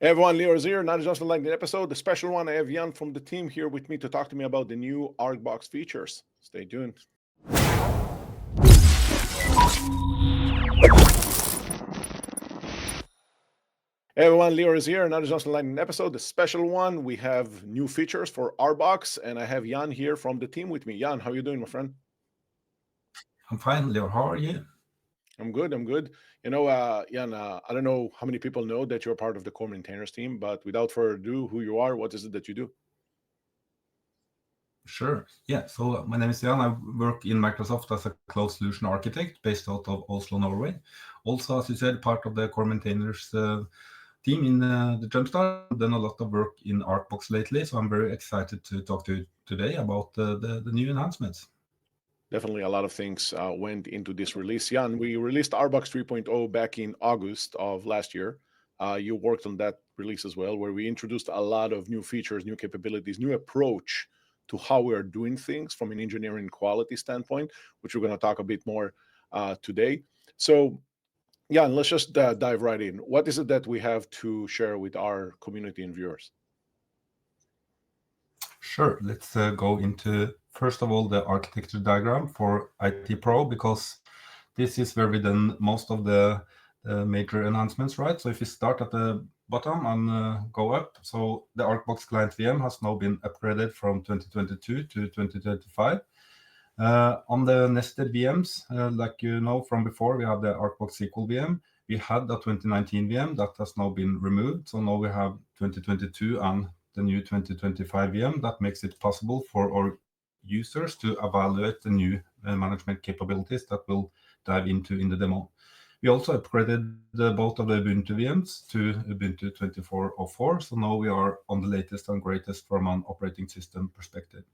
Hey everyone, Leo is here. Not just like the episode, the special one. I have Jan from the team here with me to talk to me about the new ArcBox features. Stay tuned. Hey everyone, Leo is here. Not just like an episode, the special one. We have new features for ArcBox, and I have Jan here from the team with me. Jan, how you doing, my friend? I'm fine, Leo. How are you? I'm good. I'm good. Jan, I don't know how many people know that you're part of the core maintainers team, but without further ado, who you are, what is it that you do? Sure. Yeah. So my name is Jan. I work in Microsoft as a cloud solution architect based out of Oslo, Norway. Also, as you said, part of the core maintainers team in the Jumpstart. I've done a lot of work in ArcBox lately, so I'm very excited to talk to you today about the new enhancements. Definitely a lot of things went into this release. Jan, we released ArcBox 3.0 back in August of last year. You worked on that release as well, where we introduced a lot of new features, new capabilities, new approach to how we are doing things from an engineering quality standpoint, which we're going to talk a bit more today. So, Jan, let's just dive right in. What is it that we have to share with our community and viewers? Sure. Let's go into, first of all, the architecture diagram for ITPro, because this is where we done most of the major enhancements, right? So if you start at the bottom and go up, so the ArcBox Client VM has now been upgraded from 2022 to 2025. On the nested VMs, like you know from before, we have the ArcBox SQL VM. We had a 2019 VM that has now been removed. So now we have 2022 and the new 2025 VM that makes it possible for our users to evaluate the new management capabilities that we'll dive into in the demo. We also upgraded both of the Ubuntu VMs to Ubuntu 24.04. So now we are on the latest and greatest from an operating system perspective.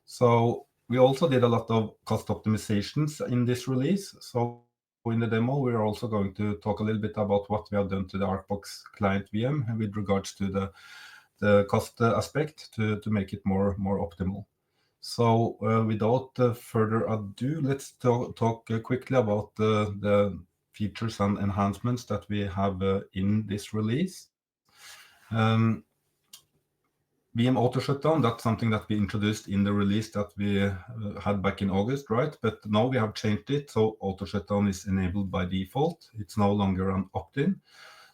So we also did a lot of cost optimizations in this release. So in the demo, we're also going to talk a little bit about what we have done to the ArcBox Client VM with regards to the cost aspect to make it more optimal. So without further ado, let's talk quickly about the features and enhancements that we have in this release. VM Auto-shutdown, that's something that we introduced in the release that we had back in August, right? But now we have changed it, so Auto-shutdown is enabled by default. It's no longer an opt-in.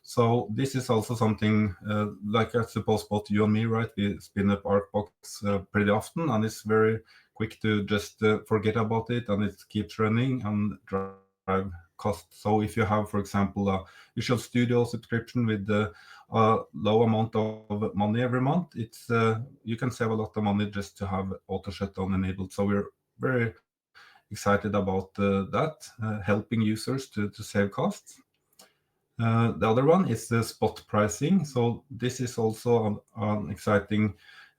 So this is also something like I suppose both you and me, right? We spin up ArcBox pretty often, and it's very quick to just forget about it, and it keeps running and drive costs. So if you have, for example, a Visual Studio subscription with a low amount of money every month, it's you can save a lot of money just to have auto shutdown enabled. So we're very excited about that, helping users to save costs. The other one is the spot pricing. So this is also an exciting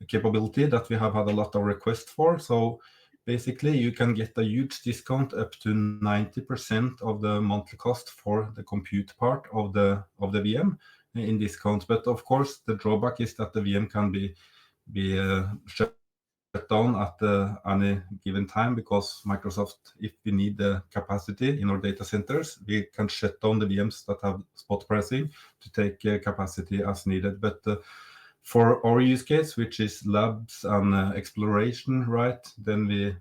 capability that we have had a lot of requests for. So basically, you can get a huge discount up to 90% of the monthly cost for the compute part of the VM in discounts. But of course, the drawback is that the VM can be shut down at any given time, because Microsoft, if we need the capacity in our data centers, we can shut down the VMs that have spot pricing to take capacity as needed. But for our use case, which is labs and exploration, right, then we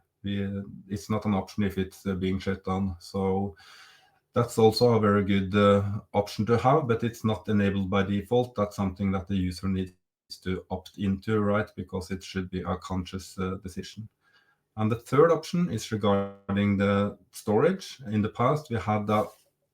it's not an option if it's being shut down. So that's also a very good option to have, but it's not enabled by default. That's something that the user needs to opt into, right, because it should be a conscious decision. And the third option is regarding the storage. In the past, we had a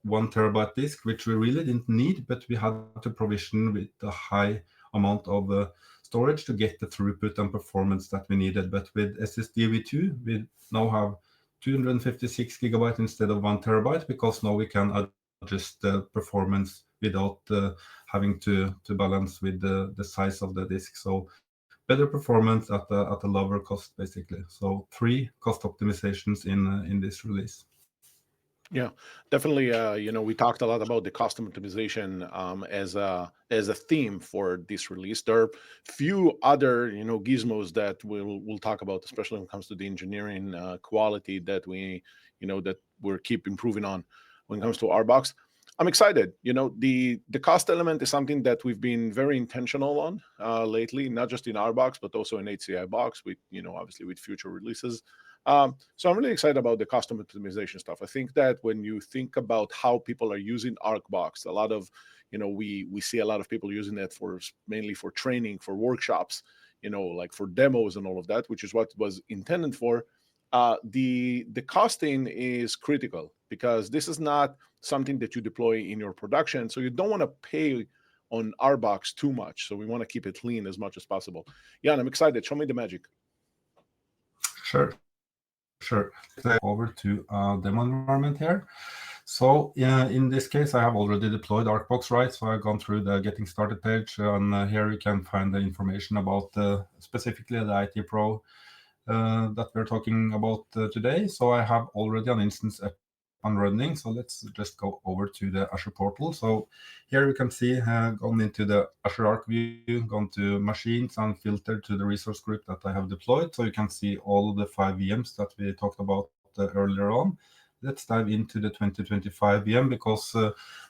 1 TB disk, which we really didn't need, but we had to provision with a high amount of storage to get the throughput and performance that we needed. But with SSD v2, we now have 256 GB instead of 1 TB, because now we can adjust the performance without having to balance with the size of the disk. So better performance at a lower cost, basically. So 3 cost optimizations in this release. Yeah, definitely. We talked a lot about the custom optimization as a theme for this release. There are few other gizmos that we'll talk about, especially when it comes to the engineering quality that we that we're keep improving on when it comes to ArcBox. I'm excited. The cost element is something that we've been very intentional on lately, not just in ArcBox, but also in HCI box with, obviously with future releases. So I'm really excited about the custom optimization stuff. I think that when you think about how people are using ArcBox, a lot of, we see a lot of people using it mainly for training, for workshops, like for demos and all of that, which is what was intended for. The costing is critical because this is not something that you deploy in your production. So you don't want to pay on ArcBox too much. So we want to keep it lean as much as possible. Yeah, and I'm excited. Show me the magic. Sure. Let's over to demo environment here. So in this case, I have already deployed ArcBox, right? So I've gone through the getting started page, and here you can find the information about specifically the IT Pro that we're talking about today. So I have already an instance up and running. So let's just go over to the Azure portal. So here you can see gone into the Azure Arc view, gone to machines and filtered to the resource group that I have deployed. So you can see all of the 5 VMs that we talked about earlier on. Let's dive into the 2025 VM because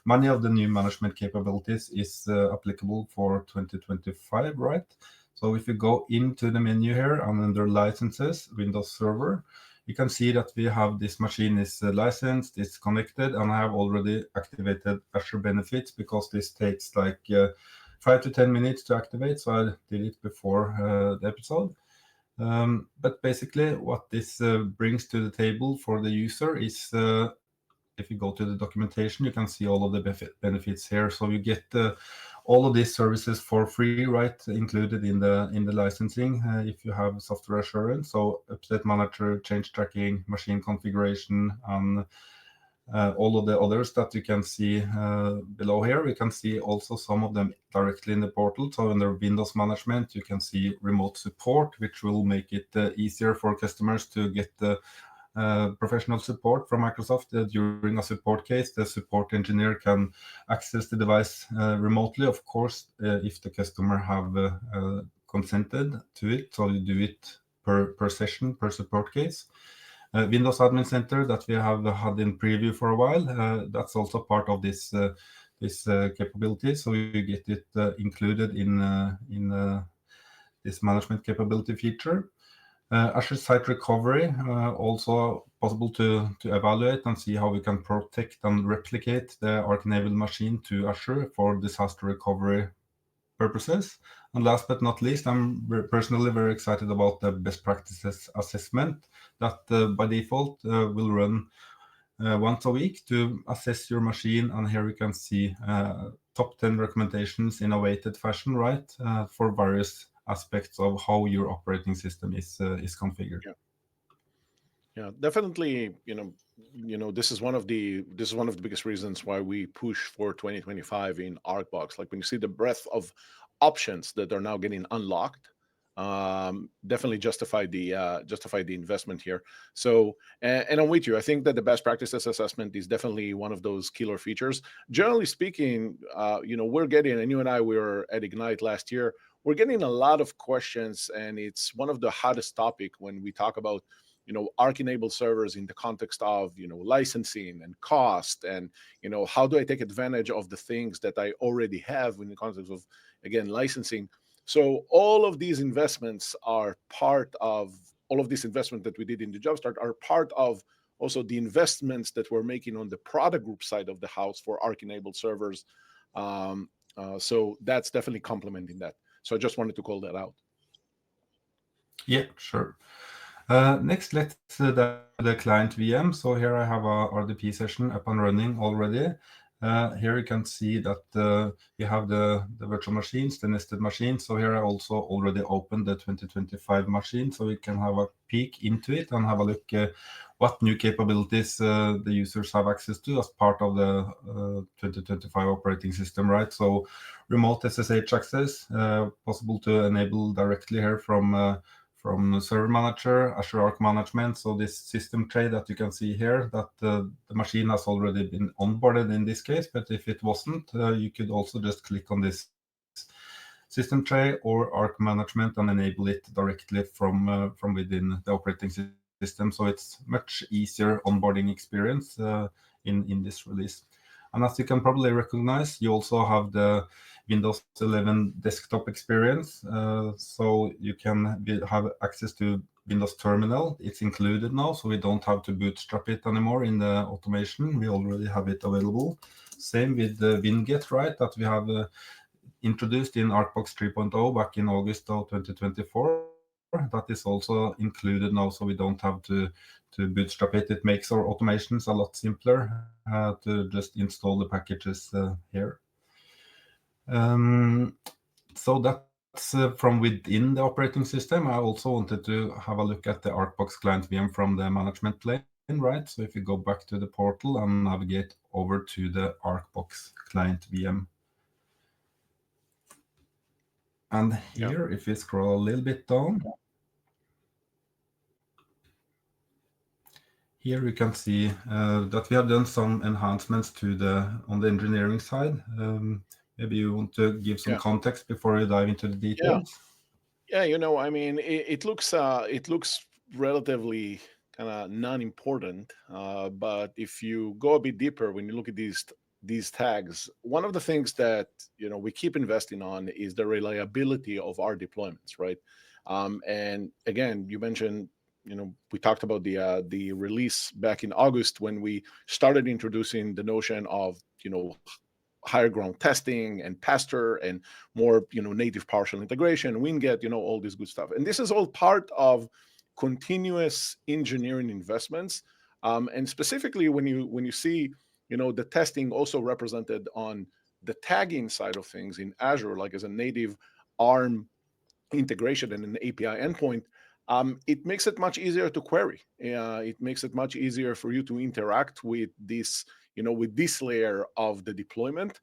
many of the new management capabilities is applicable for 2025, right? So if you go into the menu here and under licenses, Windows Server, you can see that we have this machine is licensed, it's connected, and I have already activated Azure benefits because this takes like 5 to 10 minutes to activate. So I did it before the episode. But basically what this brings to the table for the user is if you go to the documentation, you can see all of the benefits here. So you get all of these services for free, right? Included in the licensing if you have software assurance. So update manager, change tracking, machine configuration, and all of the others that you can see below here. You can see also some of them directly in the portal. So under Windows management, you can see remote support, which will make it easier for customers to get professional support from Microsoft. During a support case, the support engineer can access the device remotely, of course, if the customer have consented to it. So you do it per session, per support case. Windows Admin Center that we have had in preview for a while, that's also part of this capability. So you get it included in this management capability feature. Azure Site Recovery, also possible to evaluate and see how we can protect and replicate the Arc-enabled machine to Azure for disaster recovery purposes. And last but not least, I'm personally very excited about the best practices assessment that by default will run once a week to assess your machine. And here you can see top 10 recommendations in a weighted fashion, right, for various aspects of how your operating system is configured. Yeah, definitely. This is one of the biggest reasons why we push for 2025 in ArcBox. Like when you see the breadth of options that are now getting unlocked, definitely justify the investment here. So, and I'm with you. I think that the best practices assessment is definitely one of those killer features. Generally speaking, we're getting, and you and I were at Ignite last year. We're getting a lot of questions, and it's one of the hottest topic when we talk about Arc-enabled servers in the context of licensing and cost, and how do I take advantage of the things that I already have in the context of, again, licensing. So all of these investments are part of all of this investment that we did in the Jumpstart are part of also the investments that we're making on the product group side of the house for Arc-enabled servers. So that's definitely complementing that. So I just wanted to call that out. Yeah, sure. Next, let's the client VM. So here I have a RDP session up and running already. Here you can see that you have the virtual machines, the nested machines. So here I also already opened the 2025 machine, so we can have a peek into it and have a look what new capabilities the users have access to as part of the 2025 operating system, right? So remote SSH access, possible to enable directly here from Server Manager, Azure Arc Management. So this system tray that you can see here, that the machine has already been onboarded in this case, but if it wasn't, you could also just click on this system tray or Arc Management and enable it directly from within the operating system. So it's much easier onboarding experience in this release. And as you can probably recognize, you also have the Windows 11 desktop experience. So you can have access to Windows Terminal. It's included now, so we don't have to bootstrap it anymore in the automation. We already have it available. Same with the Winget, right, that we have introduced in ArcBox 3.0 back in August of 2024. That is also included now, so we don't have to bootstrap it. It makes our automations a lot simpler to just install the packages here. So that's from within the operating system. I also wanted to have a look at the ArcBox Client VM from the management plane, right? So if you go back to the portal and navigate over to the ArcBox Client VM. And here, if we scroll a little bit down, here you can see that we have done some enhancements on the engineering side. Maybe you want to give some context before you dive into the details. Yeah, I mean, it looks relatively kind of non-important, but if you go a bit deeper, when you look at these tags, one of the things that we keep investing on is the reliability of our deployments, right? And again, you mentioned, we talked about the release back in August when we started introducing the notion of higher ground testing and faster and more native partial integration, Winget, all this good stuff. And this is all part of continuous engineering investments. And specifically when you see the testing also represented on the tagging side of things in Azure, like as a native ARM integration and an API endpoint, it makes it much easier to query. It makes it much easier for you to interact with this, with this layer of the deployment.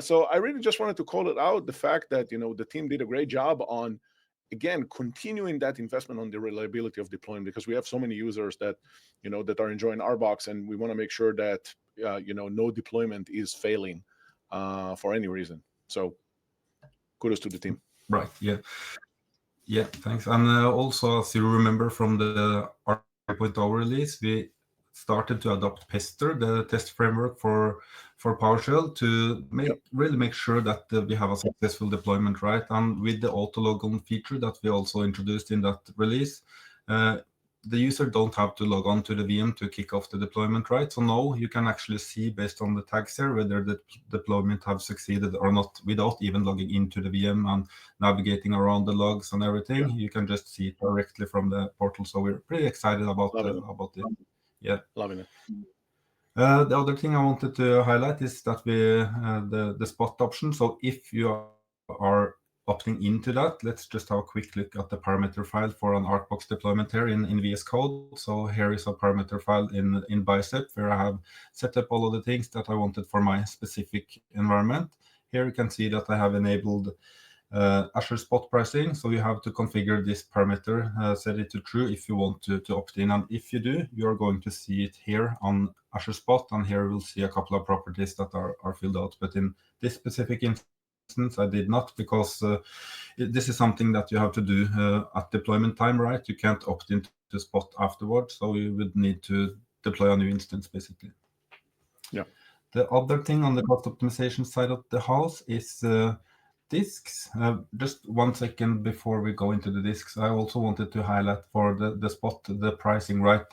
So I really just wanted to call it out, the fact that, the team did a great job on, again, continuing that investment on the reliability of deployment, because we have so many users that, that are enjoying ArcBox, and we want to make sure that, no deployment is failing for any reason. So kudos to the team. Right. Yeah. Yeah, thanks. And also, as you remember from the Arc 3.0 release, we started to adopt Pester, the test framework for PowerShell, to really make sure that we have a successful deployment, right? And with the auto logon feature that we also introduced in that release, the user don't have to log on to the VM to kick off the deployment, right? So now you can actually see, based on the tags here, whether the deployment have succeeded or not without even logging into the VM and navigating around the logs and everything. You can just see it directly from the portal. So we're pretty excited about it. Yeah, loving it. The other thing I wanted to highlight is that the spot option. So if you are opting into that, let's just have a quick look at the parameter file for an ArcBox deployment here in VS Code. So here is a parameter file in Bicep, where I have set up all of the things that I wanted for my specific environment. Here you can see that I have enabled Azure spot pricing. So you have to configure this parameter, set it to true if you want to opt in. And if you do, you're going to see it here on Azure Spot. And here we'll see a couple of properties that are filled out. But in this specific instance, I did not, because this is something that you have to do at deployment time, right? You can't opt into Spot afterwards, so you would need to deploy a new instance, basically. Yeah. The other thing on the cost optimization side of the house is disks. Just 1 second before we go into the disks, I also wanted to highlight for the Spot, the pricing, right?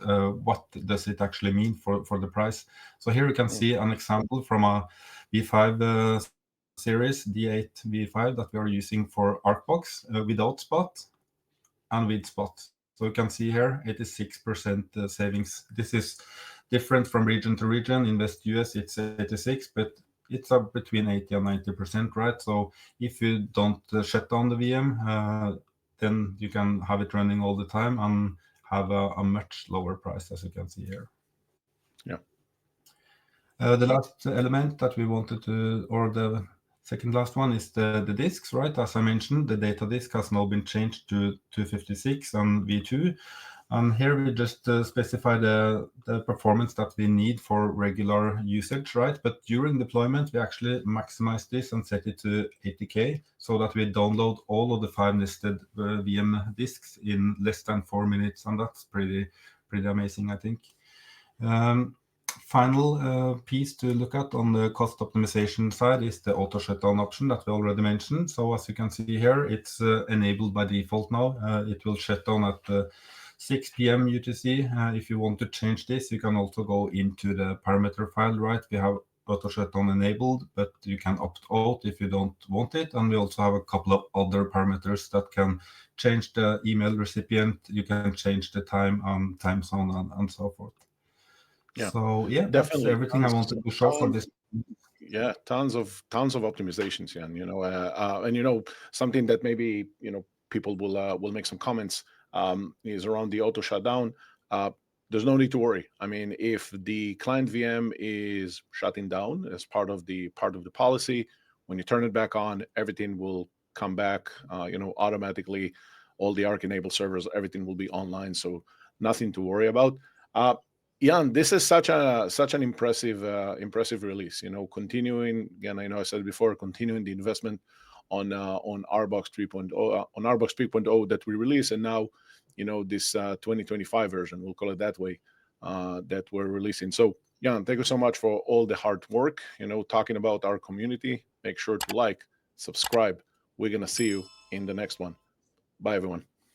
What does it actually mean for the price? So here you can see an example from a V5 series, D8 V5, that we are using for ArcBox without Spot and with Spot. So you can see here 86% savings. This is different from region to region. In West US it's 86, but it's up between 80 and 90%, right? So if you don't shut down the VM, then you can have it running all the time and have a much lower price, as you can see here. Yeah. The last element that we wanted to, or the second last one, is the disks, right? As I mentioned, the data disk has now been changed to 256 and V2. And here we just specify the performance that we need for regular usage, right? But during deployment, we actually maximize this and set it to 80K, so that we download all of the 5 nested VM disks in less than 4 minutes. And that's pretty amazing, I think. final piece to look at on the cost optimization side is the auto shutdown option that we already mentioned. So as you can see here, it's enabled by default now. It will shut down at 6 p.m. UTC. If you want to change this, you can also go into the parameter file, right? We have auto shutdown enabled, but you can opt out if you don't want it. And we also have a couple of other parameters that can change the email recipient. You can change the time, time zone, and so forth. Yeah, So yeah, that's definitely. everything I wanted to show for this. Yeah, tons of optimizations, Jan. And something that maybe people will make some comments is around the auto shutdown. There's no need to worry. I mean, if the client VM is shutting down as part of the policy, when you turn it back on, everything will come back. Automatically, all the Arc enabled servers, everything will be online. So nothing to worry about. Jan, this is such an impressive release. Continuing again. I know I said it before, continuing the investment on ArcBox 3.0 on ArcBox 3.0 that we released, and now this 2025 version, we'll call it that way, that we're releasing. So Jan, thank you so much for all the hard work. Talking about our community. Make sure to like, subscribe. We're gonna see you in the next one. Bye, everyone.